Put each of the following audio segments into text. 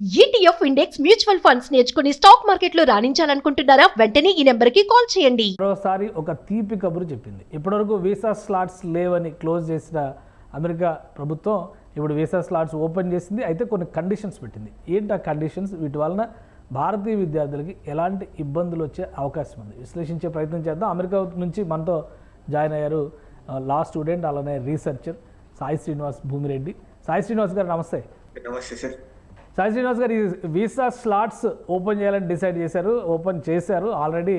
ETF index mutual funds నేర్చుకుని stock మార్కెట్లో రాణించాలనుకుంటున్నారా? వెంటనే ఈ నెంబర్కి కాల్ చేయండి. మరోసారి ఒక తీపి కబురు చెప్పింది. ఇప్పటివరకు వీసా స్లాట్స్ లేవని క్లోజ్ చేసిన అమెరికా ప్రభుత్వం ఇప్పుడు వీసా స్లాట్స్ ఓపెన్ చేసింది. అయితే కొన్ని కండిషన్స్ పెట్టింది. ఏంటి ఆ కండిషన్స్? వీటి వలన భారతీయ విద్యార్థులకి ఎలాంటి ఇబ్బందులు వచ్చే అవకాశం ఉంది విశ్లేషించే ప్రయత్నం చేద్దాం. అమెరికా నుంచి మనతో జాయిన్ అయ్యారు లా స్టూడెంట్, అలానే రీసెర్చర్ సాయి శ్రీనివాస్ భూమిరెడ్డి. సాయి శ్రీనివాస్ గారు నమస్తే. నమస్తే సార్. సాయి శ్రీనివాస్ గారు, ఈ వీసా స్లాట్స్ ఓపెన్ చేయాలని డిసైడ్ చేశారు, ఓపెన్ చేశారు. ఆల్రెడీ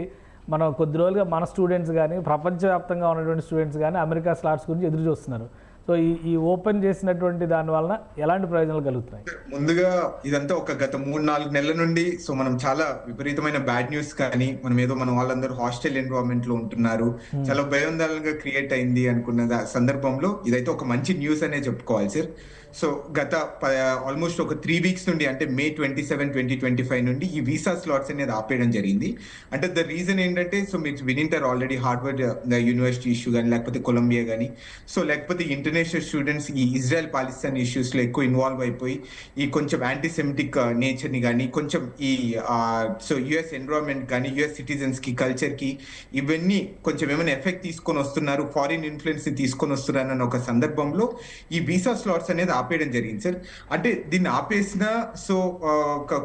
మనం కొద్ది రోజులుగా మన స్టూడెంట్స్ కానీ ప్రపంచవ్యాప్తంగా ఉన్నటువంటి స్టూడెంట్స్ కానీ అమెరికా స్లాట్స్ గురించి ఎదురు చూస్తున్నారు. సో ఈ ఓపెన్ చేసినటువంటి దాని వలన ఎలాంటి ప్రయోజనాలు కలుగుతున్నాయి? ముందుగా ఇదంతా ఒక గత 3-4 నెలల నుండి మనం చాలా విపరీతమైన బ్యాడ్ న్యూస్ కానీ మన వాళ్ళందరూ హాస్టల్ ఎన్విరాన్మెంట్ లో ఉంటున్నారు, చాలా భయోందనగా క్రియేట్ అయింది అనుకున్న సందర్భంలో ఇదైతే ఒక మంచి న్యూస్ అనే చెప్పుకోవాలి సార్. సో గత ఆల్మోస్ట్ ఒక 3 వీక్స్ నుండి, అంటే May 27, 2025 నుండి ఈ వీసా స్లాట్స్ అనేది ఆపేయడం జరిగింది. అంటే ద రీజన్ ఏంటంటే, సో మీరు వినింటారు ఆల్రెడీ, హార్వర్డ్ యూనివర్సిటీ ఇష్యూ కానీ, లేకపోతే కొలంబియా కానీ, సో లేకపోతే ఇంటర్నేషనల్ స్టూడెంట్స్ ఈ ఇజ్రాయెల్ పాలిస్తాన్ ఇష్యూస్ లో ఎక్కువ ఇన్వాల్వ్ అయిపోయి ఈ కొంచెం యాంటీసెమిటిక్ నేచర్ ని కానీ, కొంచెం ఈ సో యుఎస్ ఎన్విరాన్మెంట్ కానీ, యుఎస్ సిటిజన్స్ కి కల్చర్ కి ఇవన్నీ కొంచెం ఏమైనా ఎఫెక్ట్ తీసుకొని వస్తున్నారు, ఫారిన్ ఇన్ఫ్లుయెన్స్ ని తీసుకొని వస్తున్నారు అన్న ఒక సందర్భంలో ఈ వీసా స్లాట్స్ అనేది ఆపేయడం జరిగింది సార్. అంటే దీన్ని ఆపేసినా సో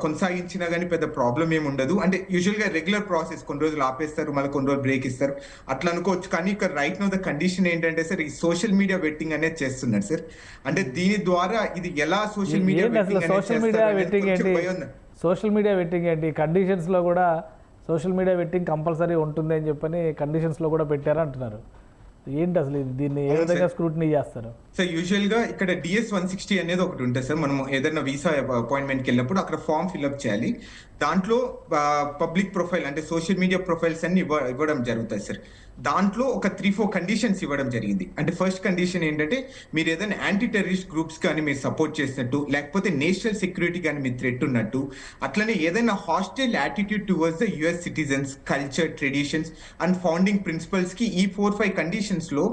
కొనసాగించినా కానీ పెద్ద ప్రాబ్లం ఏమి ఉండదు. అంటే యూజువల్ గా రెగ్యులర్ ప్రాసెస్, కొన్ని రోజులు ఆపేస్తారు, మళ్ళీ కొన్ని రోజులు బ్రేక్ ఇస్తారు, అట్లా అనుకోవచ్చు. కానీ ఇక్కడ రైట్ నో ద కండిషన్ ఏంటంటే సార్, ఈ సోషల్ మీడియా వెట్టింగ్ అనేది చేస్తున్నారు సార్. అంటే దీని ద్వారా ఇది ఎలా సోషల్ మీడియా వెట్టింగ్ ఏంటి? కండిషన్స్ లో కూడా సోషల్ మీడియా వెట్టింగ్ కంపల్సరీ ఉంటుంది అని చెప్పని కండిషన్స్ లో కూడా పెట్టారు అంటున్నారు. ఏంటి అసలు దీన్ని ఏ విధంగా స్క్రూటినీ చేస్తారు? సో యూజువల్ గా ఇక్కడ DS 160 అనేది ఒకటి ఉంటుంది సార్. మనం ఏదైనా వీసా అపాయింట్మెంట్కి వెళ్ళినప్పుడు అక్కడ ఫామ్ ఫిల్అప్ చేయాలి. దాంట్లో పబ్లిక్ ప్రొఫైల్ అంటే సోషల్ మీడియా ప్రొఫైల్స్ అన్ని ఇవ్వడం జరుగుతుంది సార్. దాంట్లో ఒక 3-4 కండిషన్స్ ఇవ్వడం జరిగింది. అంటే ఫస్ట్ కండిషన్ ఏంటంటే, మీరు ఏదైనా యాంటీ టెర్రరిస్ట్ గ్రూప్స్ కానీ మీరు సపోర్ట్ చేసినట్టు, లేకపోతే నేషనల్ సెక్యూరిటీ కానీ మీరు థ్రెట్ ఉన్నట్టు, అట్లనే ఏదైనా hostile attitude towards the US citizens, culture, traditions and founding principles కి ఈ 4-5 కండిషన్స్ లో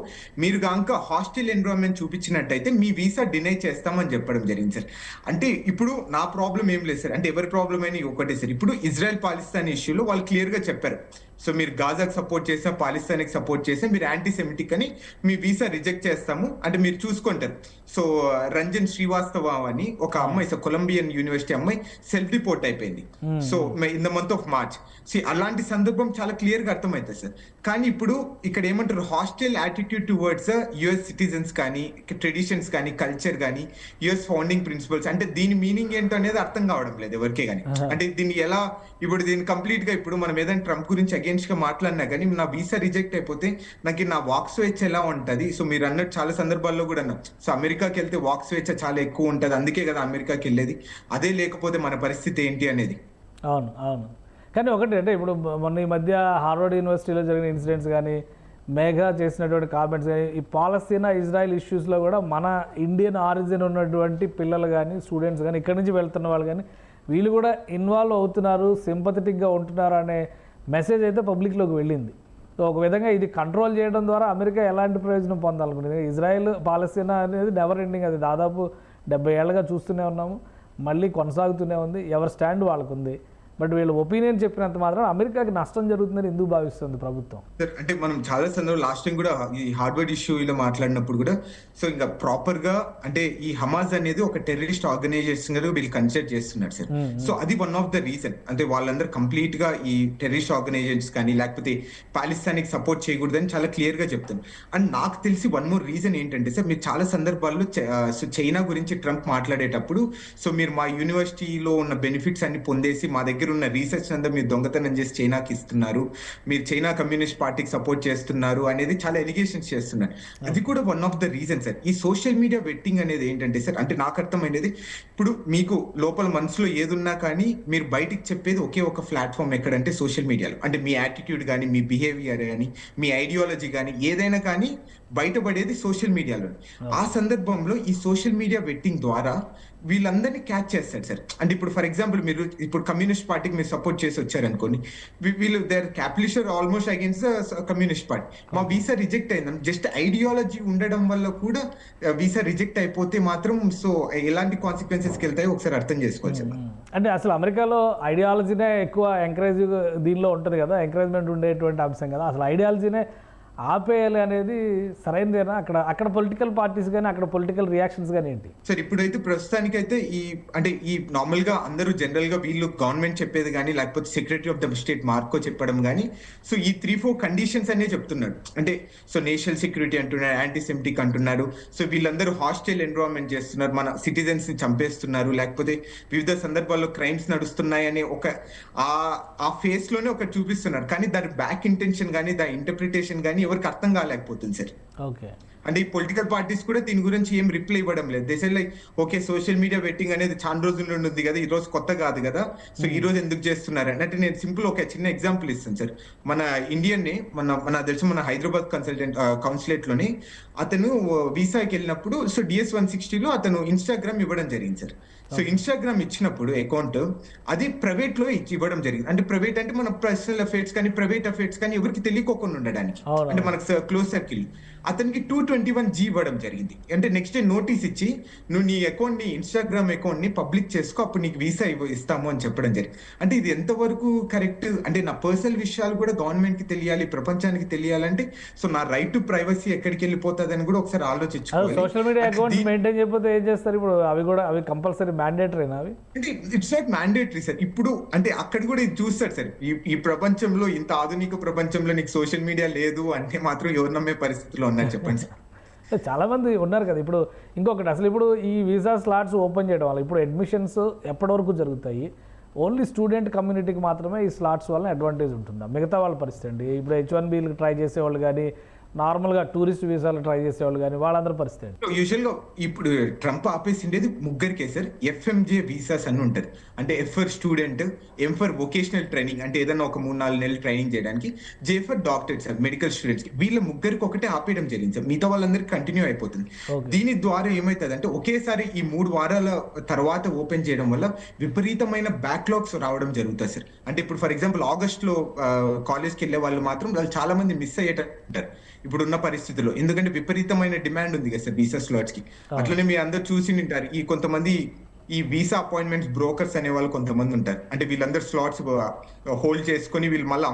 మీరు కనుక హాస్టైల్ ఎన్విరాన్మెంట్ చూపించినట్టయితే మీ వీసా డినై చేస్తామని చెప్పడం జరిగింది సార్. అంటే ఇప్పుడు నా ప్రాబ్లం ఏం లేదు సార్, అంటే ఎవరి ప్రాబ్లం అయినా ఒకటే సార్. ఇప్పుడు ఇజ్రాయెల్ పాలిస్తాన్ ఇష్యూలో వాళ్ళు క్లియర్ గా చెప్పారు, సో మీరు గాజాకి సపోర్ట్ చేసినా, పాలిస్తాన్కి సపోర్ట్ చేసినా మీరు యాంటీ సెమిటిక్ అని మీ వీసా రిజెక్ట్ చేస్తాము అంటే మీరు చూసుకుంటారు. సో రంజన్ శ్రీవాస్తవ అని ఒక అమ్మాయి, సో కొలంబియన్ యూనివర్సిటీ అమ్మాయి సెల్ఫ్ రిపోర్ట్ అయిపోయింది. So in the month of March. అలాంటి సందర్భం చాలా క్లియర్ గా అర్థమవుతుంది సార్. కానీ ఇప్పుడు ఇక్కడ ఏమంటారు, hostile attitude towards US citizens కానీ, ట్రెడిషన్స్ కానీ, కల్చర్ కానీ, యుఎస్ ఫౌండింగ్ ప్రిన్సిపల్స్, అంటే దీని మీనింగ్ ఏంటో అనేది అర్థం కావడం లేదు ఎవరికే కానీ. అంటే దీన్ని ఎలా ఇప్పుడు దీన్ని కంప్లీట్ గా ఇప్పుడు మనం ఏదైనా ట్రంప్ గురించి అగేన్స్ట్ గా మాట్లాడినా కానీ నా వీసా రిజెక్ట్ అయిపోతే నాకు నా వాక్ స్వేచ్ఛ ఎలా ఉంటది? సో మీరు అన్నట్టు చాలా సందర్భాల్లో కూడా అన్నా, సో అమెరికాకి వెళ్తే వాక్ స్వేచ్ఛ చాలా ఎక్కువ ఉంటది, అందుకే కదా అమెరికాకి వెళ్ళేది. అదే లేకపోతే మన పరిస్థితి ఏంటి అనేది. అవును అవును. కానీ ఒకటి అంటే, ఇప్పుడు మొన్న ఈ మధ్య హార్వర్డ్ యూనివర్సిటీలో జరిగిన ఇన్సిడెంట్స్ కానీ, మేఘా చేసినటువంటి కామెంట్స్ కానీ, ఈ పాలస్తీనా ఇజ్రాయెల్ ఇష్యూస్లో కూడా మన ఇండియన్ ఆరిజిన్ ఉన్నటువంటి పిల్లలు కానీ, స్టూడెంట్స్ కానీ, ఇక్కడి నుంచి వెళ్తున్న వాళ్ళు కానీ, వీళ్ళు కూడా ఇన్వాల్వ్ అవుతున్నారు, సింపథెటిక్గా ఉంటున్నారు అనే మెసేజ్ అయితే పబ్లిక్లోకి వెళ్ళింది. సో ఒక విధంగా ఇది కంట్రోల్ చేయడం ద్వారా అమెరికా ఎలాంటి ప్రయోజనం పొందాలనుకుంటుంది? ఇజ్రాయెల్ పాలస్తీనా అనేది నెవర్ ఎండింగ్, అది దాదాపు 70 ఏళ్ళగా చూస్తూనే ఉన్నాము, మళ్ళీ కొనసాగుతూనే ఉంది, ఎవరి స్టాండ్ వాళ్ళకు ఉంది. బట్ వీళ్ళు ఒపీనియన్ చెప్పినంత మాత్రం అమెరికాకి నష్టం జరుగుతుందని ఎందుకు భావిస్తుంది ప్రభుత్వం? అంటే మనం చాలా సందర్భం లాస్ట్ టైం కూడా ఈ హార్వర్డ్ ఇష్యూ ఇలా మాట్లాడినప్పుడు కూడా, సో ఇంకా ప్రాపర్ గా అంటే ఈ హమాజ్ అనేది ఒక టెర్రరిస్ట్ ఆర్గనైజేషన్ గా వీళ్ళు కన్సిడర్ చేస్తున్నారు సార్. సో అది వన్ ఆఫ్ ద రీజన్. అంటే వాళ్ళందరూ కంప్లీట్ గా ఈ టెర్రరిస్ట్ ఆర్గనైజేషన్స్ కానీ, లేకపోతే పాలిస్తానికి సపోర్ట్ చేయకూడదని చాలా క్లియర్ గా చెప్తాను. అండ్ నాకు తెలిసి వన్ మోర్ రీజన్ ఏంటంటే సార్, మీరు చాలా సందర్భాల్లో చైనా గురించి ట్రంప్ మాట్లాడేటప్పుడు, సో మీరు మా యూనివర్సిటీలో ఉన్న బెనిఫిట్స్ అన్ని పొందేసి మా దగ్గర ఉన్న రీసెర్చ్ అంతా మీరు దొంగతనం చేసి చైనాకి ఇస్తున్నారు, మీరు చైనా కమ్యూనిస్ట్ పార్టీకి సపోర్ట్ చేస్తున్నారు అనేది చాలా ఎలిగేషన్స్ చేస్తున్నారు. అది కూడా one of the reason sir. ఈ సోషల్ మీడియా వెట్టింగ్ అనేది ఏంటంటే సార్, అంటే నాకు అర్థమైనది, ఇప్పుడు మీకు లోపల మనసులో ఏదున్నా కానీ మీరు బయటికి చెప్పేది ఒకే ఒక ప్లాట్ఫామ్ ఎక్కడంటే సోషల్ మీడియాలో. అంటే మీ యాటిట్యూడ్ కానీ, మీ బిహేవియర్ కానీ, మీ ఐడియాలజీ కానీ, ఏదైనా కానీ బయటపడేది సోషల్ మీడియాలో. ఆ సందర్భంలో ఈ సోషల్ మీడియా వెట్టింగ్ ద్వారా వీళ్ళందరినీ క్యాచ్ చేస్తాడు సార్. అంటే ఇప్పుడు ఫర్ ఎగ్జాంపుల్ మీరు ఇప్పుడు కమ్యూనిస్ట్ పార్టీకి మీరు సపోర్ట్ చేసి వచ్చారు అనుకోండి, వీళ్ళు their capitalist almost against communist party. మా వీసా రిజెక్ట్ అయింది, జస్ట్ ఐడియాలజీ ఉండడం వల్ల కూడా వీసా రిజెక్ట్ అయిపోతే మాత్రం సో ఎలాంటి కాన్సిక్వెన్సెస్కి వెళ్తాయో ఒకసారి అర్థం చేసుకోవాలి సార్. అంటే అసలు అమెరికాలో ఐడియాలజీనే ఎక్కువ ఎంకరేజ్ దీనిలో ఉంటుంది కదా, ఎంకరేజ్మెంట్ ఉండేటువంటి అంశం కదా. అసలు ఐడియాలజీనే ఆపేయాలి అనేది సరైనదేనా? అక్కడ పొలిటికల్ పార్టీస్ కానీ అక్కడ పొలిటికల్ రియాక్షన్స్ కానీ ఏంటి సార్? ఇప్పుడైతే ప్రస్తుతానికైతే ఈ నార్మల్ గా అందరూ జనరల్ గా వీళ్ళు గవర్నమెంట్ చెప్పేది కానీ లేకపోతే secretary of the state Marco చెప్పడం కానీ సో ఈ 3-4 కండిషన్స్ అనే చెప్తున్నాడు. అంటే సో నేషనల్ సెక్యూరిటీ అంటున్నారు, యాంటీసెమిటిక్ అంటున్నారు, సో వీళ్ళందరూ హాస్టైల్ ఎన్విరాన్మెంట్ చేస్తున్నారు, మన సిటిజన్స్ ని చంపేస్తున్నారు, లేకపోతే వివిధ సందర్భాల్లో క్రైమ్స్ నడుస్తున్నాయి అనే ఒక ఆ ఫేస్ లోనే ఒక చూపిస్తున్నారు. కానీ దాని బ్యాక్ ఇంటెన్షన్ కానీ దాని ఇంటర్ప్రిటేషన్ కానీ ఎవరికి అర్థం కాలేకపోతుంది సార్. ఓకే, అంటే ఈ పొలిటికల్ పార్టీస్ కూడా దీని గురించి ఏం రిప్లై ఇవ్వడం లేదు. They say like okay social media vetting అనేది చాలా రోజుల నుండి ఉంది కదా, ఈ రోజు కొత్త కాదు కదా, సో ఈ రోజు ఎందుకు చేస్తున్నారు అంటే నేను సింపుల్ ఒక చిన్న ఎగ్జాంపుల్ ఇస్తాను సార్. మన ఇండియన్ ని మన తెలుసు మన హైదరాబాద్ కౌన్సిలేట్ లోని అతను వీసాకి వెళ్ళినప్పుడు సో DS-160లో అతను ఇన్స్టాగ్రామ్ ఇవ్వడం జరిగింది సార్. సో ఇన్స్టాగ్రామ్ ఇచ్చినప్పుడు అకౌంట్ అది ప్రైవేట్ లో ఇవ్వడం జరిగింది. అంటే ప్రైవేట్ అంటే మన పర్సనల్ అఫైర్స్ కానీ ప్రైవేట్ అఫైర్స్ కానీ ఎవరికి తెలియకోకుండా ఉండడానికి, అంటే మనకు క్లోజ్ సర్కిల్. అతనికి 221G ఇవ్వడం జరిగింది. అంటే నెక్స్ట్ డే నోటీస్ ఇచ్చి నువ్వు నీ అకౌంట్ ని ఇన్స్టాగ్రామ్ అకౌంట్ ని పబ్లిక్ చేసుకో, అప్పుడు నీకు వీసా ఇస్తాము అని చెప్పడం జరిగింది. అంటే ఇది ఎంతవరకు కరెక్ట్? అంటే నా పర్సనల్ విషయాలు కూడా గవర్నమెంట్ కి తెలియాలి, ప్రపంచానికి తెలియాలంటే సో నా రైట్ టు ప్రైవసీ ఎక్కడికి వెళ్ళిపోతుంది అని కూడా ఒకసారి ఆలోచించుకోవాలి. సోషల్ మీడియా అకౌంట్స్ మెయింటైన్ చేయకపోతే ఏం చేస్తారు ఇప్పుడు? అవి కంపల్సరీ మ్యాండేటరీనా? అవి అంటే ఇట్స్ నాట్ మ్యాండేటరీ సార్. ఇప్పుడు అంటే అక్కడ కూడా ఇది చూస్తాడు సార్, ఈ ప్రపంచంలో ఇంత ఆధునిక ప్రపంచంలో నీకు సోషల్ మీడియా లేదు అంటే మాత్రం ఎవరు నమ్మే పరిస్థితిలో ఉన్నారు చెప్పండి సార్. చాలా మంది ఉన్నారు కదా. ఇప్పుడు ఇంకొకటి, అసలు ఇప్పుడు ఈ వీసా స్లాట్స్ ఓపెన్ చేయడం వల్ల ఇప్పుడు అడ్మిషన్స్ ఎప్పటి వరకు జరుగుతాయి? ఓన్లీ స్టూడెంట్ కమ్యూనిటీకి మాత్రమే ఈ స్లాట్స్ వల్ల అడ్వాంటేజ్ ఉంటుందా? మిగతా వాళ్ళ పరిస్థితి అండి, ఇప్పుడు H-1Bకి ట్రై చేసేవాళ్ళు కానీ నార్మల్గా టూరిస్ట్ వీసాలు ట్రై చేసేవాళ్ళు కానీ వాళ్ళందరూ పరిస్థితి ఏంటి? యూజువల్ గా ఇప్పుడు ట్రంప్ ఆపేసిండేది ముగ్గురికే సార్. FMJ వీసాస్ అని ఉంటుంది, అంటే F for student, M for vocational training, అంటే ఏదైనా ఒక 3-4 నెలలు ట్రైనింగ్ చేయడానికి, J for doctorate sir, medical students కి. వీళ్ళ ముగ్గురికి ఒకటే ఆపేయడం జరిగింది సార్, మిగతా వాళ్ళందరికీ కంటిన్యూ అయిపోతుంది. దీని ద్వారా ఏమవుతుంది అంటే ఒకేసారి ఈ 3 వారాల తర్వాత ఓపెన్ చేయడం వల్ల విపరీతమైన బ్యాక్లాగ్స్ రావడం జరుగుతుంది సార్. అంటే ఇప్పుడు ఫర్ ఎగ్జాంపుల్ ఆగస్ట్ లో కాలేజ్కి వెళ్ళే వాళ్ళు మాత్రం వాళ్ళు చాలా మంది మిస్ అయ్యేటంటారు ఇప్పుడున్న పరిస్థితుల్లో, ఎందుకంటే విపరీతమైన డిమాండ్ ఉంది కదా సార్ వీసా స్లాట్స్ కి. అట్లనే మీరు అందరు చూసి ఉంటారు, ఈ కొంతమంది ఈ వీసా అపాయింట్మెంట్స్ బ్రోకర్స్ అనే వాళ్ళు కొంతమంది ఉంటారు, అంటే వీళ్ళందరూ స్లాట్స్ హోల్డ్ చేసుకుని వీళ్ళు మళ్ళీ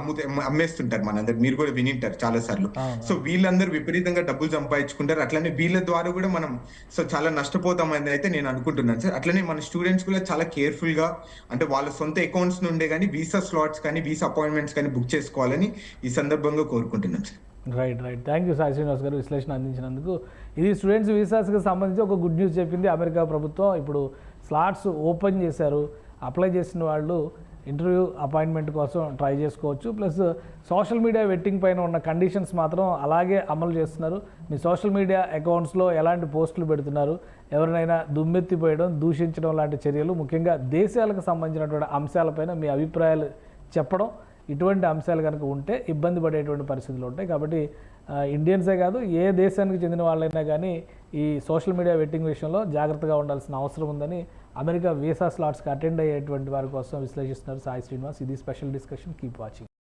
అమ్మేస్తుంటారు. మనందరు మీరు కూడా వినింటారు చాలా సార్లు. సో వీళ్ళందరూ విపరీతంగా డబ్బులు సంపాదించుకుంటారు. అట్లనే వీళ్ళ ద్వారా కూడా మనం సో చాలా నష్టపోతామని అయితే నేను అనుకుంటున్నాను సార్. అట్లనే మన స్టూడెంట్స్ కూడా చాలా కేర్ఫుల్ గా, అంటే వాళ్ళ సొంత అకౌంట్స్ నుండే కానీ వీసా స్లాట్స్ కానీ వీసా అపాయింట్మెంట్స్ కానీ బుక్ చేసుకోవాలని ఈ సందర్భంగా కోరుకుంటున్నాను sir. Right. Thank you Sai Srinivas గారు విశ్లేషణ అందించినందుకు. ఇది స్టూడెంట్స్ వీసాస్కి సంబంధించి ఒక గుడ్ న్యూస్ చెప్పింది అమెరికా ప్రభుత్వం. ఇప్పుడు స్లాట్స్ ఓపెన్ చేశారు, అప్లై చేసిన వాళ్ళు ఇంటర్వ్యూ అపాయింట్మెంట్ కోసం ట్రై చేసుకోవచ్చు. ప్లస్ సోషల్ మీడియా వెట్టింగ్ పైన ఉన్న కండిషన్స్ మాత్రం అలాగే అమలు చేస్తున్నారు. మీ సోషల్ మీడియా అకౌంట్స్లో ఎలాంటి పోస్టులు పెడుతున్నారు, ఎవరినైనా దుమ్మెత్తిపోయడం, దూషించడం లాంటి చర్యలు, ముఖ్యంగా దేశాలకు సంబంధించినటువంటి అంశాలపైన మీ అభిప్రాయాలు చెప్పడం, ఇటువంటి అంశాలు కనుక ఉంటే ఇబ్బంది పడేటువంటి పరిస్థితులు ఉంటాయి. కాబట్టి ఇండియన్సే కాదు ఏ దేశానికి చెందిన వాళ్ళైనా కానీ ఈ సోషల్ మీడియా వెట్టింగ్ విషయంలో జాగ్రత్తగా ఉండాల్సిన అవసరం ఉందని అమెరికా వీసా స్లాట్స్కి అటెండ్ అయ్యేటువంటి వారి కోసం విశ్లేషిస్తున్నారు సాయి శ్రీనివాస్. ఇది స్పెషల్ డిస్కషన్. Keep watching.